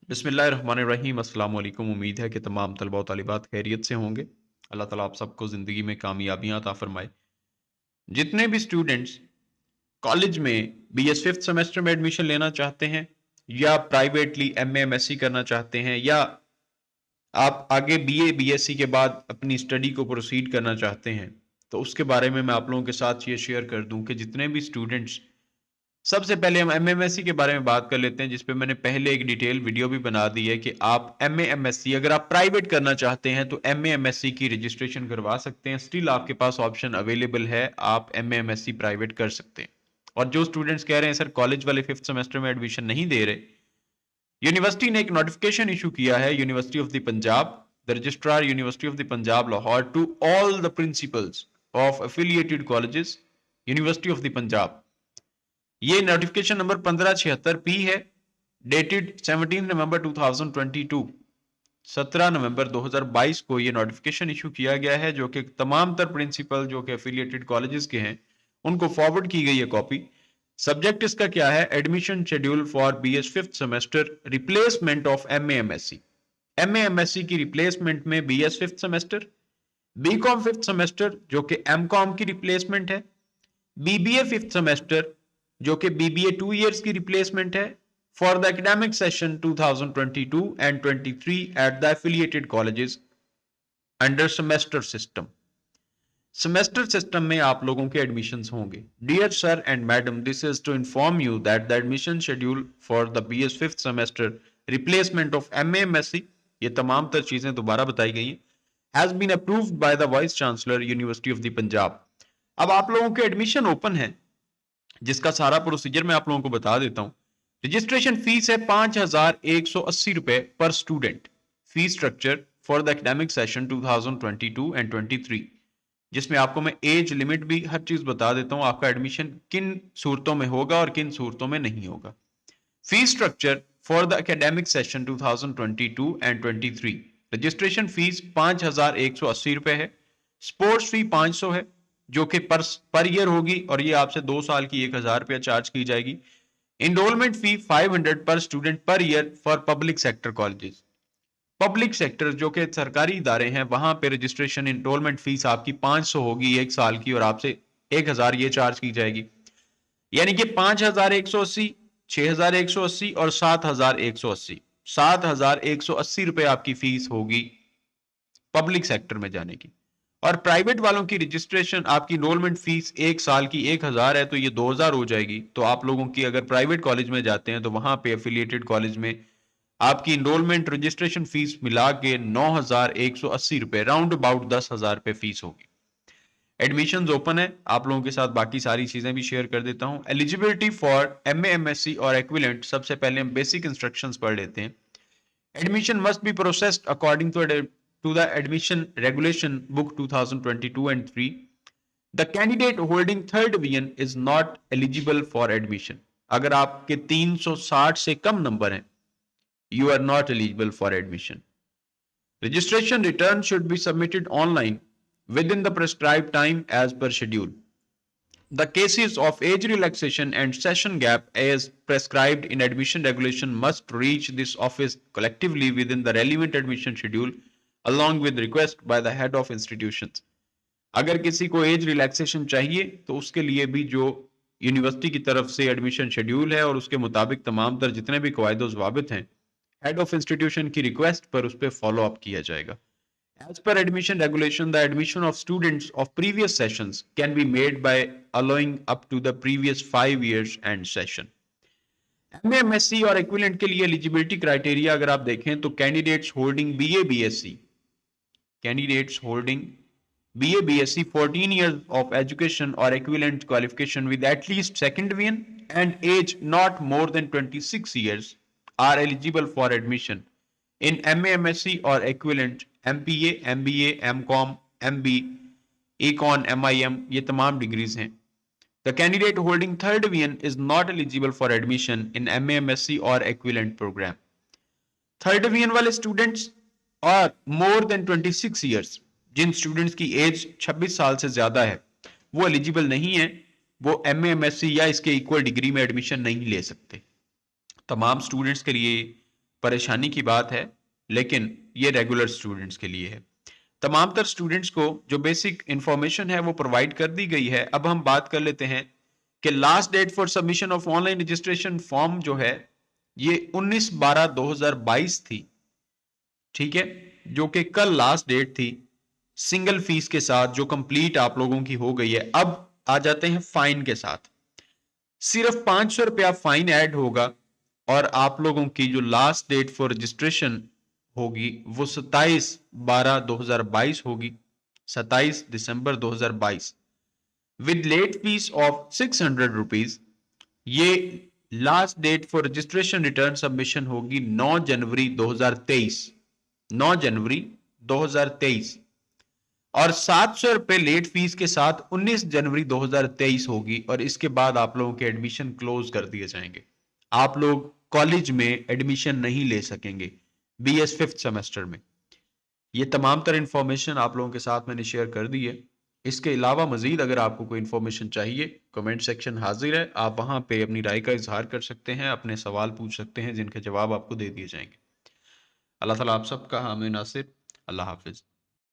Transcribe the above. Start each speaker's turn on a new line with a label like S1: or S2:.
S1: बिस्मिल्लाहिर्रहमानिर्रहीम अस्सलाम वालेकुम। उम्मीद है कि तमाम तलबा और तालिबात खैरियत से होंगे। अल्लाह ताला आप सबको ज़िंदगी में कामयाबियाँ अता फरमाए। जितने भी स्टूडेंट्स कॉलेज में बीएस फिफ्थ सेमेस्टर में एडमिशन लेना चाहते हैं या प्राइवेटली एमए एमएससी करना चाहते हैं या आप आगे बीए बीएससी के बाद अपनी स्टडी को प्रोसीड करना चाहते हैं, तो उसके बारे में मैं आप लोगों के साथ ये शेयर कर दूं कि जितने भी स्टूडेंट्स, सबसे पहले हम एमएमएससी के बारे में बात कर लेते हैं, जिस पे मैंने पहले एक डिटेल वीडियो भी बना दी है कि आप एमएमएससी अगर आप प्राइवेट करना चाहते हैं तो एमएमएससी की रजिस्ट्रेशन करवा सकते हैं। स्टिल आपके पास ऑप्शन अवेलेबल है, आप एमएमएससी प्राइवेट कर सकते हैं। और जो स्टूडेंट्स कह रहे हैं सर कॉलेज वाले फिफ्थ सेमेस्टर में एडमिशन नहीं दे रहे, यूनिवर्सिटी ने एक नोटिफिकेशन इशू किया है, university of the Punjab, the registrar university of the Punjab Lahore, to all the principals of affiliated colleges university of the Punjab. ये नोटिफिकेशन नंबर 1576 पी है, डेटेड 17 नवंबर 2022, 17 नवंबर 2022 को ये नोटिफिकेशन इशू किया गया है, जो कि तमाम तर प्रिंसिपल जो कि एफिलिएटेड कॉलेजेस के हैं उनको फॉरवर्ड की गई है कॉपी। सब्जेक्ट इसका क्या है? Admission schedule for BS fifth semester, replacement of MA MSc. MA MSc की रिप्लेसमेंट में BS fifth semester, BCom fifth semester जो कि एमकॉम की रिप्लेसमेंट है, बीबीए फिफ्थ सेमेस्टर जो कि बीबीए 2 इयर्स की रिप्लेसमेंट है, for the academic session 2022 and 23 at the affiliated colleges under semester system. Semester system में आप लोगों के एडमिशंस होंगे। Dear sir and madam, this is to inform you that the admission schedule for the BS fifth semester, replacement of MA MSc, ये तमाम तर चीजें दोबारा बताई गई हैं, has been approved by the vice chancellor university of the Punjab. अब आप लोगों के एडमिशन ओपन है, जिसका सारा प्रोसीजर मैं आप लोगों को बता देता हूं। रजिस्ट्रेशन फीस है 5,180 रुपए पर student, fees structure for the academic session 2022 and 23, जिसमें आपको मैं एज लिमिट भी हर चीज बता देता हूं, आपका एडमिशन किन सूरतों में होगा और किन सूरतों में नहीं होगा। Fees structure for the academic session 2022 and 23, registration fees 5,180 रुपए है। स्पोर्ट्स फी 500 है, जो कि पर ईयर होगी और ये आपसे 2 साल की 1,000 रुपया चार्ज की जाएगी। इनरोलमेंट फी 500 पर student per year for public sector colleges. Public sector जो कि सरकारी इदारे हैं, वहां पे रजिस्ट्रेशन इनरोलमेंट फीस आपकी 500 होगी 1 साल की, और आपसे 1,000 ये चार्ज की जाएगी। यानी कि 5,180, 6,180 और 7,180, 7,180 रुपए आपकी फीस होगी पब्लिक सेक्टर में जाने की। और प्राइवेट वालों की रजिस्ट्रेशन आपकी इनरोलमेंट फीस 1 साल की 1,000 है, तो ये 2,000 हो जाएगी। तो आप लोगों की अगर प्राइवेट कॉलेज में जाते हैं तो वहां पे एफिलिएटेड कॉलेज में आपकी इनरोलमेंट रजिस्ट्रेशन फीस मिला के 9,180 रुपए, राउंड अबाउट 10,000 रुपए फीस होगी। एडमिशंस ओपन है, आप लोगों के साथ बाकी सारी चीजें भी शेयर कर देता हूं। एलिजिबिलिटी फॉर एमएएमएससी और इक्विवेलेंट, सबसे पहले हम बेसिक इंस्ट्रक्शंस पढ़ लेते हैं। Admission must be processed according to the Admission Regulation Book 2022 and 3. The candidate holding third division is not eligible for admission. अगर आपके 360 से कम नंबर हैं, you are not eligible for admission. Registration return should be submitted online within the prescribed time as per schedule. The cases of age relaxation and session gap as prescribed in admission regulation must reach this office collectively within the relevant admission schedule along with request by the head of institutions. अगर किसी को age relaxation चाहिए तो उसके लिए भी जो university की तरफ से एडमिशन शेड्यूल है और उसके मुताबिक तमाम तर जितने भी कवायद ज़वाबित हैं, हेड ऑफ इंस्टीट्यूशन की रिक्वेस्ट पर उस पर फॉलो अप किया जाएगा। As per admission regulation, the admission of students of previous sessions can be made by allowing up to the previous 5 years and session. MMSC और इक्विवेलेंट के लिए eligibility criteria अगर आप देखें तो candidates holding BA BSc, candidates holding BA BSc 14 years of education or equivalent qualification with at least second division and age not more than 26 years are eligible for admission in MA/MSc or equivalent MPA, MBA, MCOM, MB, Econ, MIM, ये तमाम degrees हैं। The candidate holding third division is not eligible for admission in MA/MSc or equivalent program. Third division वाले students और more than 26 years, जिन students की as 26 साल से ज्यादा है, वो एलिजिबल नहीं है, वो एमए एमएससी या इसके इक्वल डिग्री में एडमिशन नहीं ले सकते। तमाम स्टूडेंट्स के लिए परेशानी की बात है, लेकिन ये रेगुलर स्टूडेंट्स के लिए है। तमाम तर स्टूडेंट्स को जो बेसिक इंफॉर्मेशन है वो प्रोवाइड कर दी गई है। अब हम बात कर लेते हैं कि last date for submission of online registration form जो है ये 19/12/2022 थी, ठीक है, जो कि कल लास्ट डेट थी सिंगल फीस के साथ, जो कंप्लीट आप लोगों की हो गई है। अब आ जाते हैं फाइन के साथ। सिर्फ 500 रुपया फाइन ऐड होगा और आप लोगों की जो लास्ट डेट फॉर रजिस्ट्रेशन होगी वो 27/12/2022 होगी, 27 दिसंबर 2022, with late fee of 600 rupees. ये last date for registration return submission होगी 9 जनवरी 2023, 9 जनवरी 2023, और 700 रुपए लेट फीस के साथ 19 जनवरी 2023 होगी, और इसके बाद आप लोगों के एडमिशन क्लोज कर दिए जाएंगे। आप लोग कॉलेज में एडमिशन नहीं ले सकेंगे BS 5th सेमेस्टर में। ये तमाम तर इंफॉर्मेशन आप लोगों के साथ मैंने शेयर कर दी है। इसके अलावा मजीद अगर आपको कोई इंफॉर्मेशन चाहिए, कमेंट सेक्शन हाजिर है, आप वहां पे अपनी राय का इजहार कर सकते हैं, अपने सवाल पूछ सकते हैं जिनके जवाब आपको दे दिए जाएंगे। अल्लाह ताला आप सबका हामी नासिर। अल्लाह हाफिज।